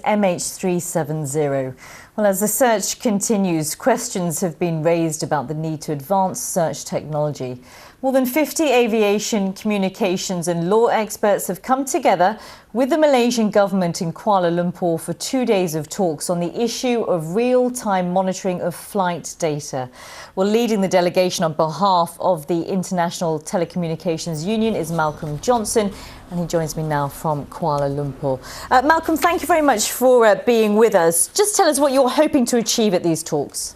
MH370. Well, as the search continues, questions have been raised about the need to advance search technology. More than 50 aviation, communications and law experts have come together with the Malaysian government in Kuala Lumpur for 2 days of talks on the issue of real-time monitoring of flight data. Well, leading the delegation on behalf of the International Telecommunications Union is Malcolm Johnson, and he joins me now from Kuala Lumpur. Malcolm, thank you very much for being with us. Just tell us what you're hoping to achieve at these talks.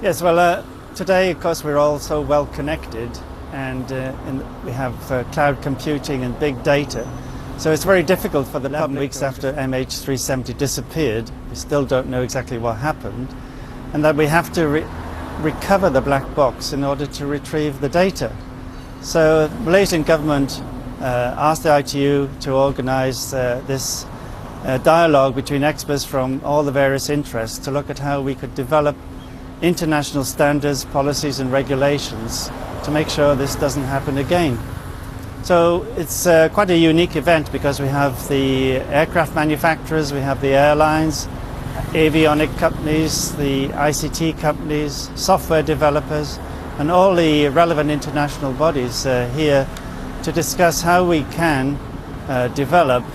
Yes, well, today, of course, we're all so well connected, and we have cloud computing and big data. So it's very difficult for the 11 weeks after MH370 disappeared. We still don't know exactly what happened, and that we have to recover the black box in order to retrieve the data. So the Malaysian government asked the ITU to organise this dialogue between experts from all the various interests to look at how we could develop international standards, policies and regulations to make sure this doesn't happen again. So it's quite a unique event because we have the aircraft manufacturers, we have the airlines, avionic companies, the ICT companies, software developers, and all the relevant international bodies here to discuss how we can develop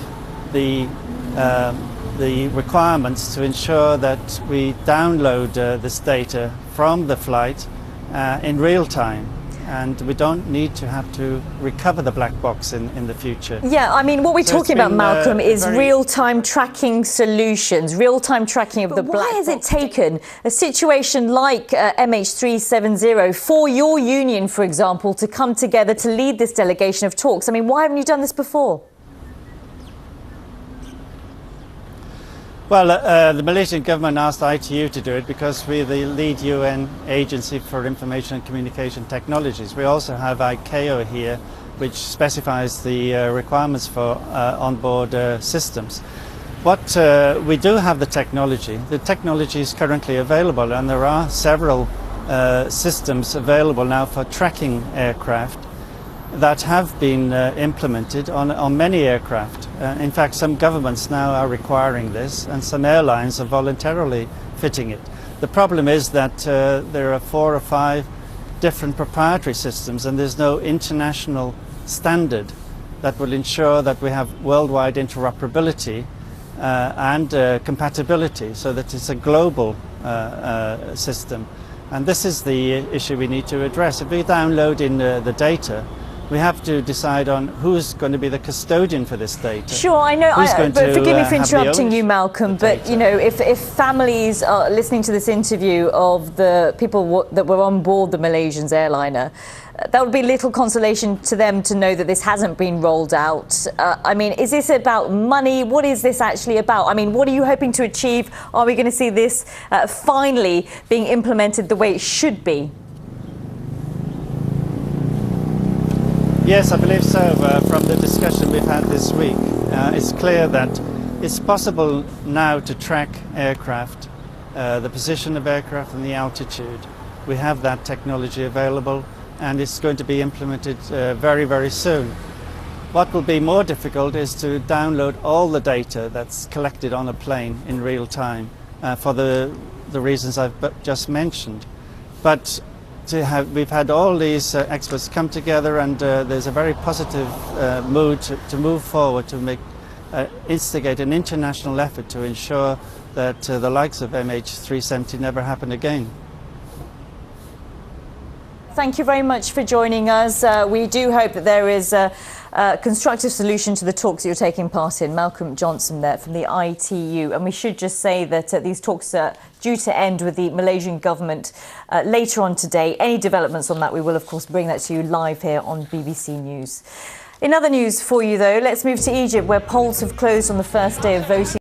the requirements to ensure that we download this data from the flight in real time. And we don't need to have to recover the black box in the future. Yeah, I mean, what we're talking about, Malcolm, is real-time tracking solutions, real-time tracking of the black box. Why has it taken a situation like MH370 for your union, for example, to come together to lead this delegation of talks? I mean, why haven't you done this before? Well, the Malaysian government asked ITU to do it because we're the lead UN agency for information and communication technologies. We also have ICAO here, which specifies the requirements for onboard systems. What we do have the technology. The technology is currently available, and there are several systems available now for tracking aircraft that have been implemented on many aircraft. In fact, some governments now are requiring this, and some airlines are voluntarily fitting it. The problem is that there are 4 or 5 different proprietary systems, and there's no international standard that will ensure that we have worldwide interoperability and compatibility, so that it's a global system. And this is the issue we need to address. If we download in the data, we have to decide on who's going to be the custodian for this data. Sure, I know, but forgive me for interrupting you, Malcolm, but you know, if families are listening to this interview of the people that were on board the Malaysian airliner, that would be little consolation to them to know that this hasn't been rolled out. I mean, is this about money? What is this actually about? I mean, what are you hoping to achieve? Are we going to see this finally being implemented the way it should be? Yes, I believe so. From the discussion we've had this week, it's clear that it's possible now to track aircraft, the position of aircraft and the altitude. We have that technology available, and it's going to be implemented very, very soon. What will be more difficult is to download all the data that's collected on a plane in real time for the reasons I've just mentioned. But we've had all these experts come together, and there's a very positive mood to move forward to instigate an international effort to ensure that the likes of MH370 never happen again. Thank you very much for joining us. We do hope that there is a constructive solution to the talks that you're taking part in. Malcolm Johnson there from the ITU. And we should just say that these talks are due to end with the Malaysian government later on today. Any developments on that, we will of course bring that to you live here on BBC News. In other news for you though, let's move to Egypt, where polls have closed on the first day of voting.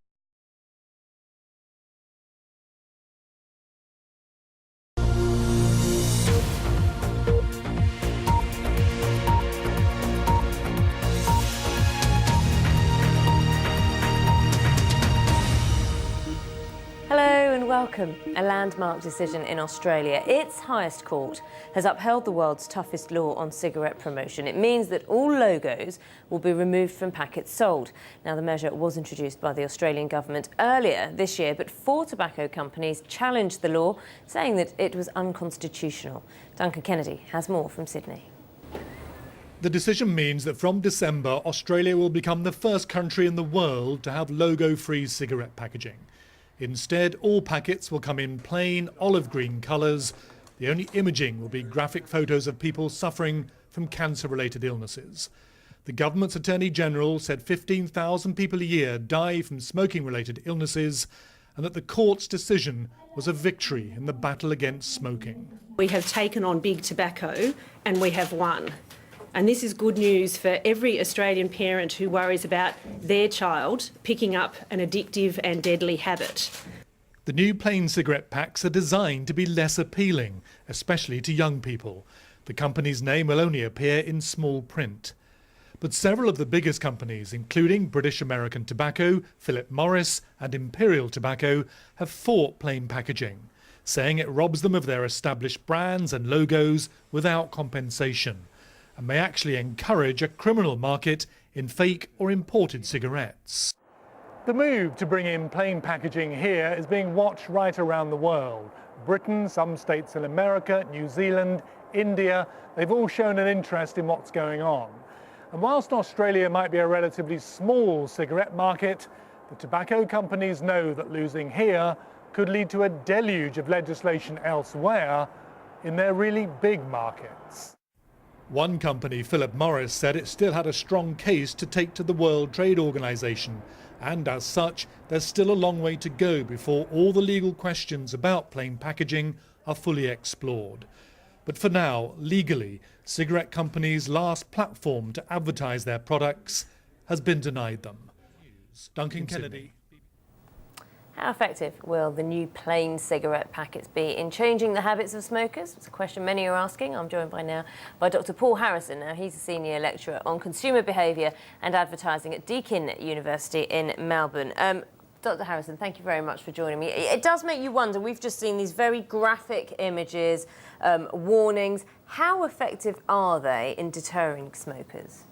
Welcome. A landmark decision in Australia. Its highest court has upheld the world's toughest law on cigarette promotion. It means that all logos will be removed from packets sold. Now, the measure was introduced by the Australian government earlier this year, but 4 tobacco companies challenged the law, saying that it was unconstitutional. Duncan Kennedy has more from Sydney. The decision means that from December, Australia will become the first country in the world to have logo-free cigarette packaging. Instead, all packets will come in plain olive green colours. The only imaging will be graphic photos of people suffering from cancer-related illnesses. The government's Attorney General said 15,000 people a year die from smoking-related illnesses, and that the court's decision was a victory in the battle against smoking. We have taken on big tobacco and we have won. And this is good news for every Australian parent who worries about their child picking up an addictive and deadly habit. The new plain cigarette packs are designed to be less appealing, especially to young people. The company's name will only appear in small print. But several of the biggest companies, including British American Tobacco, Philip Morris and Imperial Tobacco, have fought plain packaging, saying it robs them of their established brands and logos without compensation, and may actually encourage a criminal market in fake or imported cigarettes. The move to bring in plain packaging here is being watched right around the world. Britain, some states in America, New Zealand, India, they've all shown an interest in what's going on. And whilst Australia might be a relatively small cigarette market, the tobacco companies know that losing here could lead to a deluge of legislation elsewhere in their really big markets. One company, Philip Morris, said it still had a strong case to take to the World Trade Organization, and as such, there's still a long way to go before all the legal questions about plain packaging are fully explored. But for now, legally, cigarette companies' last platform to advertise their products has been denied them. Duncan Kennedy. How effective will the new plain cigarette packets be in changing the habits of smokers? It's a question many are asking. I'm joined by Dr. Paul Harrison. Now, he's a senior lecturer on consumer behaviour and advertising at Deakin University in Melbourne. Dr. Harrison, thank you very much for joining me. It does make you wonder. We've just seen these very graphic images, warnings. How effective are they in deterring smokers?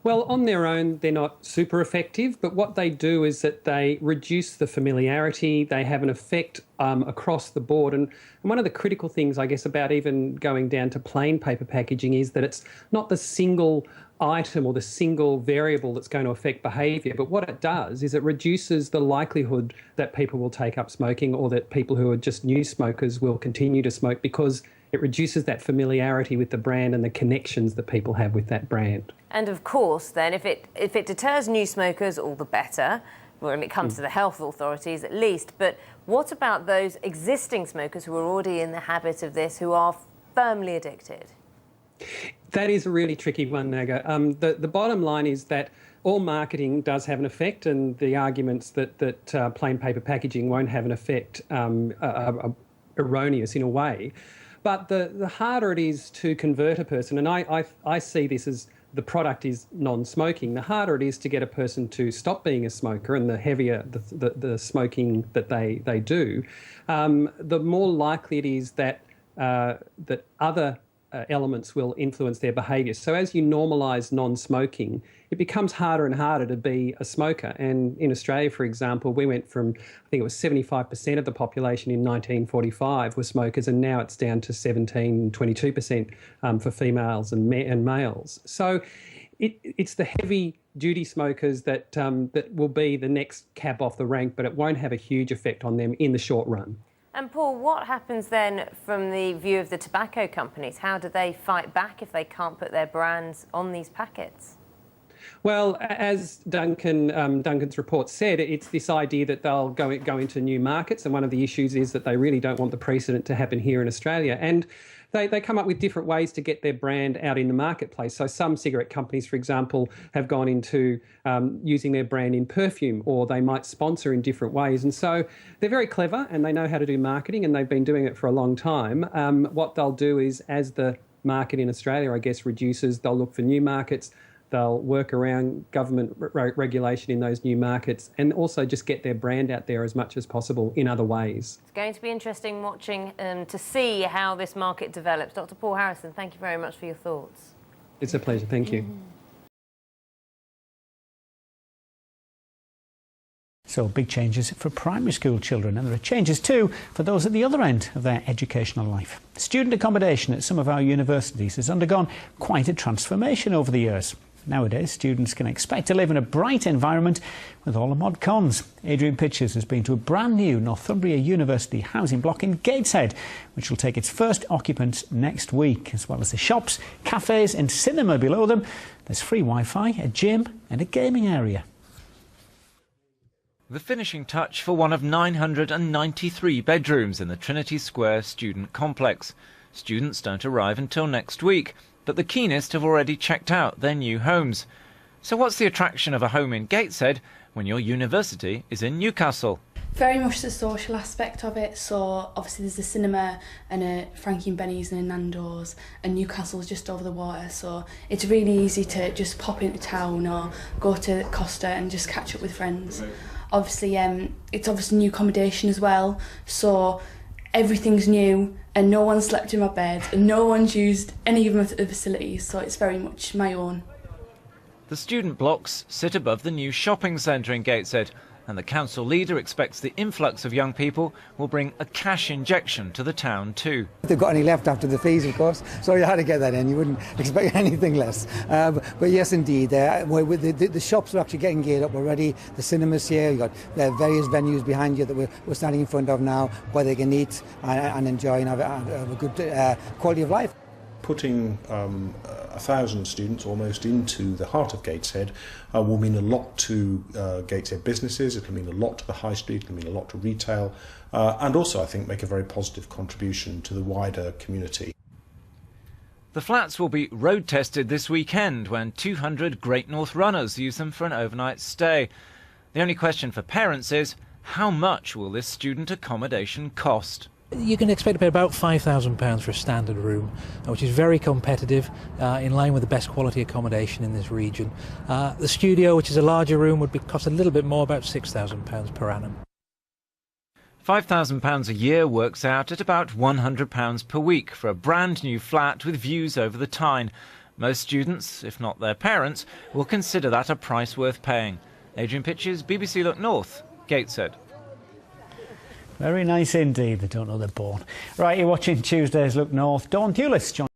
Well, on their own, they're not super effective, but what they do is that they reduce the familiarity. They have an effect across the board. And one of the critical things, I guess, about even going down to plain paper packaging is that it's not the single item or the single variable that's going to affect behaviour, but what it does is it reduces the likelihood that people will take up smoking or that people who are just new smokers will continue to smoke, because it reduces that familiarity with the brand and the connections that people have with that brand. And of course, then, if it deters new smokers, all the better, when it comes to the health authorities at least. But what about those existing smokers who are already in the habit of this, who are firmly addicted? That is a really tricky one, Naga. The bottom line is that all marketing does have an effect, and the arguments that plain paper packaging won't have an effect are erroneous in a way. But the harder it is to convert a person, and I see this as the product is non-smoking, the harder it is to get a person to stop being a smoker, and the heavier the smoking that they do, the more likely it is that other elements will influence their behaviour. So as you normalise non-smoking, it becomes harder and harder to be a smoker. And in Australia, for example, we went from, I think it was 75% of the population in 1945 were smokers, and now it's down to 17, 22% for females and males. So it's the heavy-duty smokers that will be the next cab off the rank, but it won't have a huge effect on them in the short run. And Paul, what happens then from the view of the tobacco companies? How do they fight back if they can't put their brands on these packets? Well, as Duncan's report said, it's this idea that they'll go into new markets, and one of the issues is that they really don't want the precedent to happen here in Australia. And they come up with different ways to get their brand out in the marketplace. So some cigarette companies, for example, have gone into using their brand in perfume, or they might sponsor in different ways. And so they're very clever and they know how to do marketing, and they've been doing it for a long time. What they'll do is, as the market in Australia, I guess, reduces, they'll look for new markets. They'll work around government regulation in those new markets and also just get their brand out there as much as possible in other ways. It's going to be interesting watching to see how this market develops. Dr. Paul Harrison, thank you very much for your thoughts. It's a pleasure. Thank you. So big changes for primary school children, and there are changes too for those at the other end of their educational life. Student accommodation at some of our universities has undergone quite a transformation over the years. Nowadays, students can expect to live in a bright environment with all the mod cons. Adrian Pitchers has been to a brand new Northumbria University housing block in Gateshead, which will take its first occupants next week. As well as the shops, cafes and cinema below them, there's free Wi-Fi, a gym and a gaming area. The finishing touch for one of 993 bedrooms in the Trinity Square student complex. Students don't arrive until next week, but the keenest have already checked out their new homes. So what's the attraction of a home in Gateshead when your university is in Newcastle? Very much the social aspect of it, so obviously there's a cinema and a Frankie and Benny's and a Nando's, and Newcastle's just over the water, so it's really easy to just pop into town or go to Costa and just catch up with friends. Obviously, it's obviously new accommodation as well, so everything's new and no one slept in my bed and no one's used any of the facilities, so it's very much my own. The student blocks sit above the new shopping centre in Gateshead, and the council leader expects the influx of young people will bring a cash injection to the town too. If they've got any left after the fees, of course, so you had to get that in. You wouldn't expect anything less. But yes, indeed, the shops are actually getting geared up already. The cinemas here, you've got various venues behind you that we're standing in front of now, where they can eat and enjoy and have a good quality of life. Putting 1,000 students almost into the heart of Gateshead will mean a lot to Gateshead businesses, it'll mean a lot to the high street, it'll mean a lot to retail, and also I think make a very positive contribution to the wider community. The flats will be road tested this weekend when 200 Great North runners use them for an overnight stay. The only question for parents is, how much will this student accommodation cost? You can expect to pay about £5,000 for a standard room, which is very competitive, in line with the best quality accommodation in this region. The studio, which is a larger room, would cost a little bit more, about £6,000 per annum. £5,000 a year works out at about £100 per week for a brand new flat with views over the Tyne. Most students, if not their parents, will consider that a price worth paying. Adrian Pitchers, BBC Look North, Gateshead. Very nice indeed. They don't know they're born. Right, you're watching Tuesday's Look North. Dawn Thewlis joins